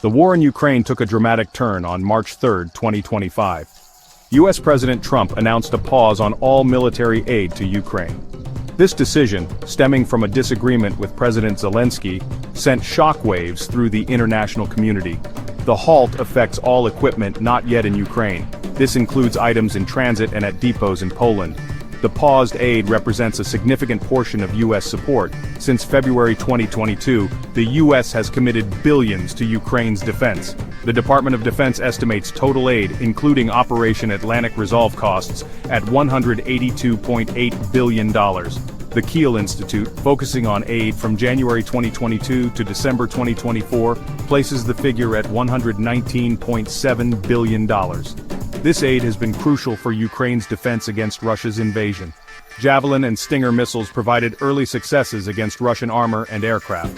The war in Ukraine took a dramatic turn on March 3, 2025. U.S. President Trump announced a pause on all military aid to Ukraine. This decision, stemming from a disagreement with President Zelensky, sent shockwaves through the international community. The halt affects all equipment not yet in Ukraine. This includes items in transit and at depots in Poland. The paused aid represents a significant portion of U.S. support. Since February 2022, the U.S. has committed billions to Ukraine's defense. The Department of Defense estimates total aid, including Operation Atlantic Resolve costs, at $182.8 billion. The Kiel Institute, focusing on aid from January 2022 to December 2024, places the figure at $119.7 billion. This aid has been crucial for Ukraine's defense against Russia's invasion. Javelin and Stinger missiles provided early successes against Russian armor and aircraft.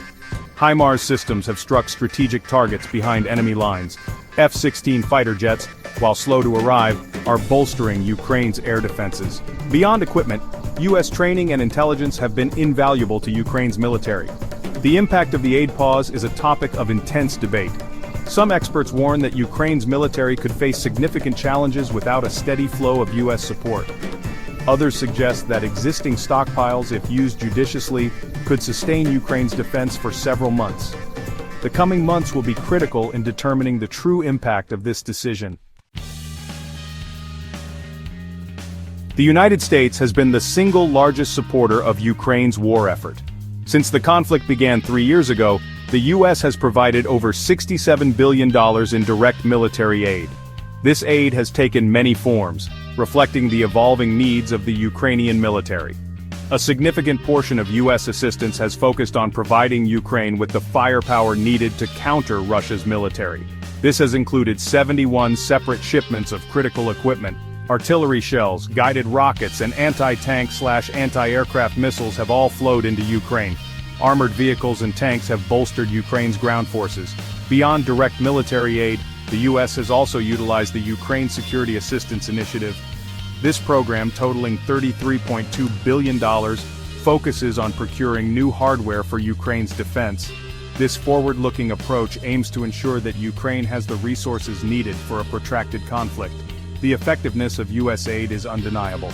HIMARS systems have struck strategic targets behind enemy lines. F-16 fighter jets, while slow to arrive, are bolstering Ukraine's air defenses. Beyond equipment, U.S. training and intelligence have been invaluable to Ukraine's military. The impact of the aid pause is a topic of intense debate. Some experts warn that Ukraine's military could face significant challenges without a steady flow of U.S. support. Others suggest that existing stockpiles, if used judiciously, could sustain Ukraine's defense for several months. The coming months will be critical in determining the true impact of this decision. The United States has been the single largest supporter of Ukraine's war effort. Since the conflict began 3 years ago, the U.S. has provided over $67 billion in direct military aid. This aid has taken many forms, reflecting the evolving needs of the Ukrainian military. A significant portion of U.S. assistance has focused on providing Ukraine with the firepower needed to counter Russia's military. This has included 71 separate shipments of critical equipment. Artillery shells, guided rockets, and anti-tank/anti-aircraft missiles have all flowed into Ukraine. Armored vehicles and tanks have bolstered Ukraine's ground forces. Beyond direct military aid, the U.S. has also utilized the Ukraine Security Assistance Initiative. This program, totaling $33.2 billion, focuses on procuring new hardware for Ukraine's defense. This forward-looking approach aims to ensure that Ukraine has the resources needed for a protracted conflict. The effectiveness of U.S. aid is undeniable.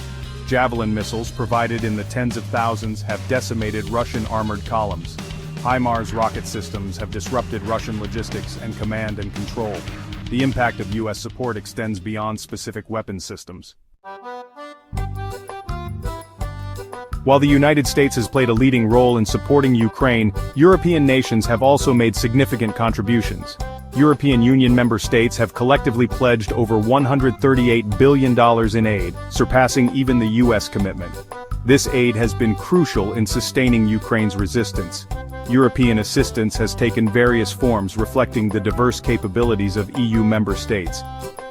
Javelin missiles, provided in the tens of thousands, have decimated Russian armored columns. HIMARS rocket systems have disrupted Russian logistics and command and control. The impact of U.S. support extends beyond specific weapon systems. While the United States has played a leading role in supporting Ukraine, European nations have also made significant contributions. European Union member states have collectively pledged over $138 billion in aid, surpassing even the U.S. commitment. This aid has been crucial in sustaining Ukraine's resistance. European assistance has taken various forms, reflecting the diverse capabilities of EU member states.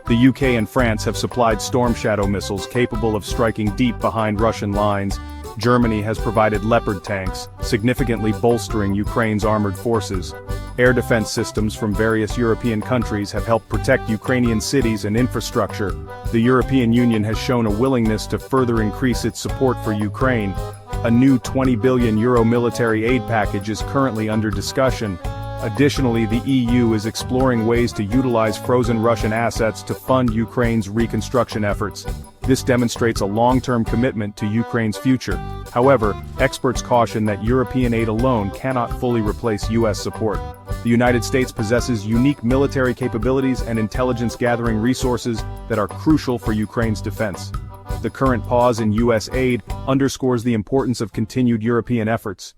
The UK and France have supplied Storm Shadow missiles capable of striking deep behind Russian lines. Germany has provided Leopard tanks, significantly bolstering Ukraine's armored forces. Air defense systems from various European countries have helped protect Ukrainian cities and infrastructure. The European Union has shown a willingness to further increase its support for Ukraine. A new €20 billion military aid package is currently under discussion. Additionally, the EU is exploring ways to utilize frozen Russian assets to fund Ukraine's reconstruction efforts. This demonstrates a long-term commitment to Ukraine's future. However, experts caution that European aid alone cannot fully replace U.S. support. The United States possesses unique military capabilities and intelligence-gathering resources that are crucial for Ukraine's defense. The current pause in U.S. aid underscores the importance of continued European efforts.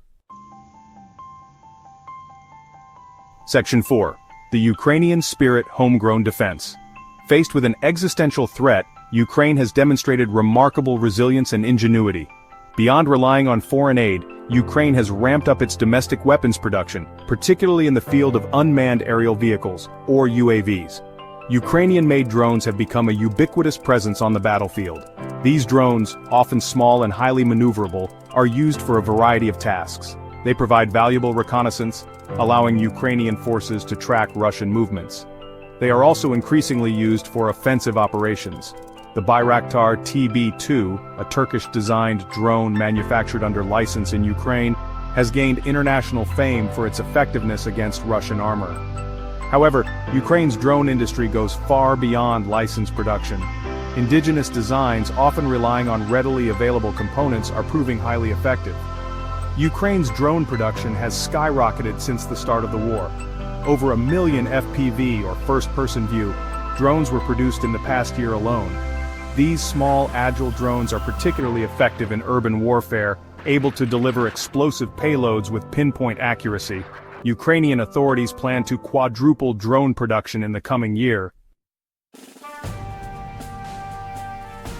Section 4. The Ukrainian Spirit Homegrown Defense. Faced with an existential threat, Ukraine has demonstrated remarkable resilience and ingenuity. Beyond relying on foreign aid, Ukraine has ramped up its domestic weapons production, particularly in the field of unmanned aerial vehicles, or UAVs. Ukrainian-made drones have become a ubiquitous presence on the battlefield. These drones, often small and highly maneuverable, are used for a variety of tasks. They provide valuable reconnaissance, allowing Ukrainian forces to track Russian movements. They are also increasingly used for offensive operations. The Bayraktar TB2, a Turkish-designed drone manufactured under license in Ukraine, has gained international fame for its effectiveness against Russian armor. However, Ukraine's drone industry goes far beyond licensed production. Indigenous designs, often relying on readily available components, are proving highly effective. Ukraine's drone production has skyrocketed since the start of the war. Over 1 million FPV, or first-person view, drones were produced in the past year alone. These small, agile drones are particularly effective in urban warfare, able to deliver explosive payloads with pinpoint accuracy. Ukrainian authorities plan to quadruple drone production in the coming year.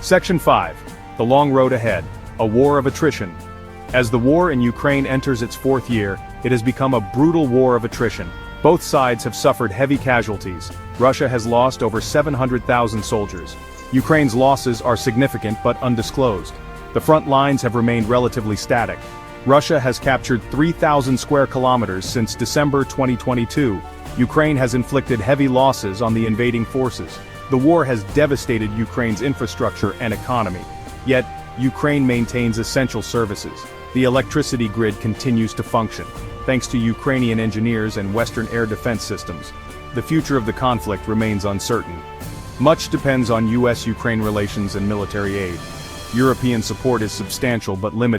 Section 5. The long road ahead. A war of attrition. As the war in Ukraine enters its fourth year, it has become a brutal war of attrition. Both sides have suffered heavy casualties. Russia has lost over 700,000 soldiers. Ukraine's losses are significant but undisclosed. The front lines have remained relatively static. Russia has captured 3,000 square kilometers since December 2022. Ukraine has inflicted heavy losses on the invading forces. The war has devastated Ukraine's infrastructure and economy. Yet, Ukraine maintains essential services. The electricity grid continues to function, thanks to Ukrainian engineers and Western air defense systems. The future of the conflict remains uncertain. Much depends on US-Ukraine relations and military aid. European support is substantial but limited.